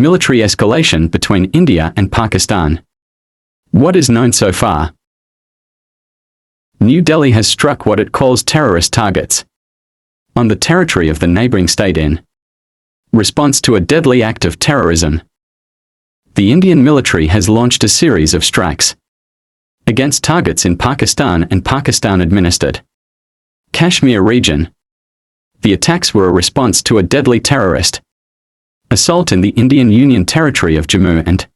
Military escalation between India and Pakistan. What is known so far? New Delhi has struck what it calls terrorist targets on the territory of the neighbouring state in response to a deadly act of terrorism. The Indian military has launched a series of strikes against targets in Pakistan and Pakistan-administered Kashmir region. The attacks were a response to a deadly terrorist assault in the Indian Union territory of Jammu and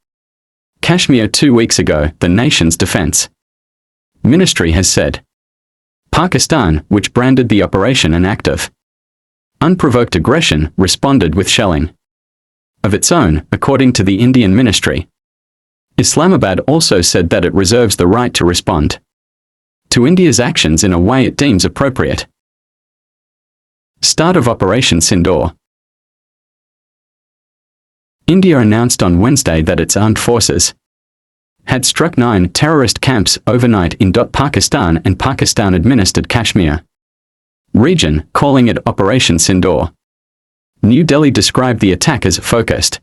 Kashmir 2 weeks ago, the nation's defence ministry has said. Pakistan, which branded the operation an act of unprovoked aggression, responded with shelling of its own, according to the Indian ministry. Islamabad also said that it reserves the right to respond to India's actions in a way it deems appropriate. Start of Operation Sindoor. India announced on Wednesday that its armed forces had struck 9 terrorist camps overnight in Pakistan and Pakistan-administered Kashmir region, calling it Operation Sindoor. New Delhi described the attack as focused,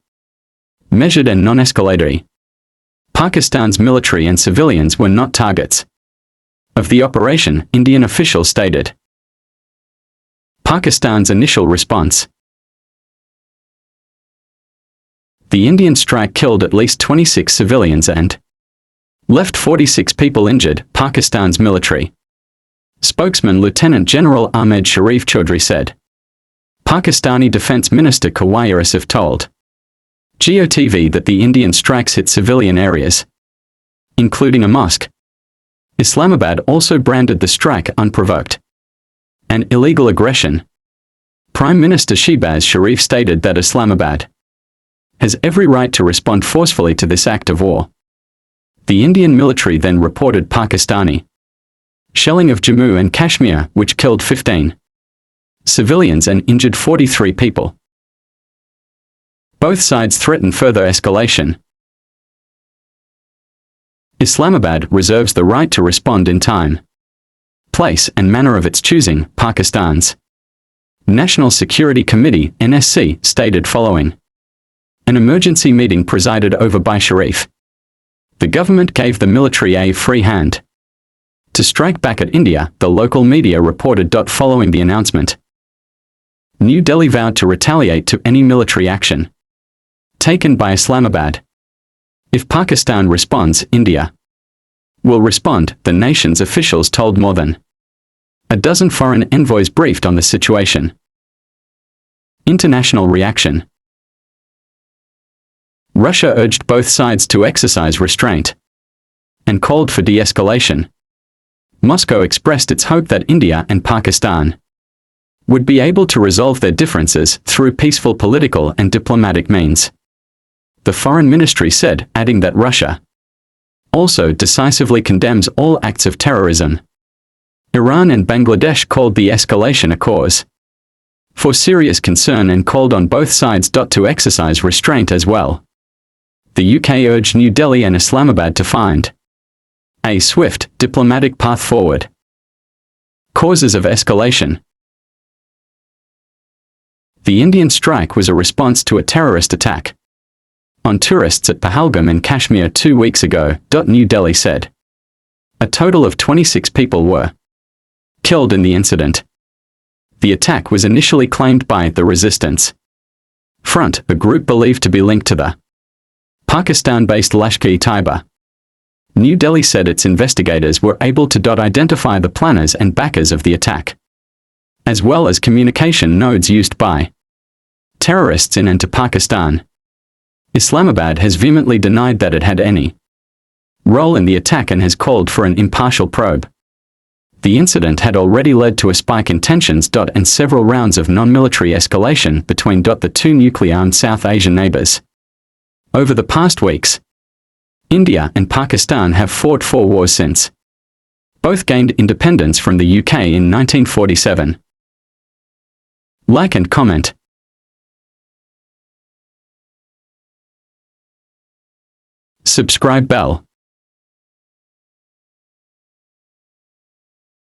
measured and non-escalatory. Pakistan's military and civilians were not targets of the operation, Indian officials stated. Pakistan's initial response. The Indian strike killed at least 26 civilians and left 46 people injured, Pakistan's military spokesman Lieutenant General Ahmed Sharif Chaudhry said. Pakistani Defence Minister Khawija Asif told GOTV that the Indian strikes hit civilian areas, including a mosque. Islamabad also branded the strike unprovoked and illegal aggression. Prime Minister Shehbaz Sharif stated that Islamabad has every right to respond forcefully to this act of war. The Indian military then reported Pakistani shelling of Jammu and Kashmir, which killed 15 civilians and injured 43 people. Both sides threaten further escalation. Islamabad reserves the right to respond in time, place and manner of its choosing, Pakistan's National Security Committee (NSC) stated following an emergency meeting presided over by Sharif. The government gave the military a free hand to strike back at India, the local media reported. Following the announcement, New Delhi vowed to retaliate to any military action taken by Islamabad. If Pakistan responds, India will respond, the nation's officials told more than a dozen foreign envoys briefed on the situation. International reaction. Russia urged both sides to exercise restraint and called for de-escalation. Moscow expressed its hope that India and Pakistan would be able to resolve their differences through peaceful political and diplomatic means. The Foreign Ministry said, adding that Russia also decisively condemns all acts of terrorism. Iran and Bangladesh called the escalation a cause for serious concern and called on both sides to exercise restraint as well. The UK urged New Delhi and Islamabad to find a swift, diplomatic path forward. Causes of escalation. The Indian strike was a response to a terrorist attack on tourists at Pahalgam in Kashmir 2 weeks ago, New Delhi said. A total of 26 people were killed in the incident. The attack was initially claimed by the Resistance Front, a group believed to be linked to the Pakistan-based Lashkar-e-Taiba. New Delhi said its investigators were able to identify the planners and backers of the attack, as well as communication nodes used by terrorists in and to Pakistan. Islamabad has vehemently denied that it had any role in the attack and has called for an impartial probe. The incident had already led to a spike in tensions and several rounds of non-military escalation between the two nuclear-armed South Asian neighbours. Over the past weeks, India and Pakistan have fought 4 wars since both gained independence from the UK in 1947. Like and comment. Subscribe bell.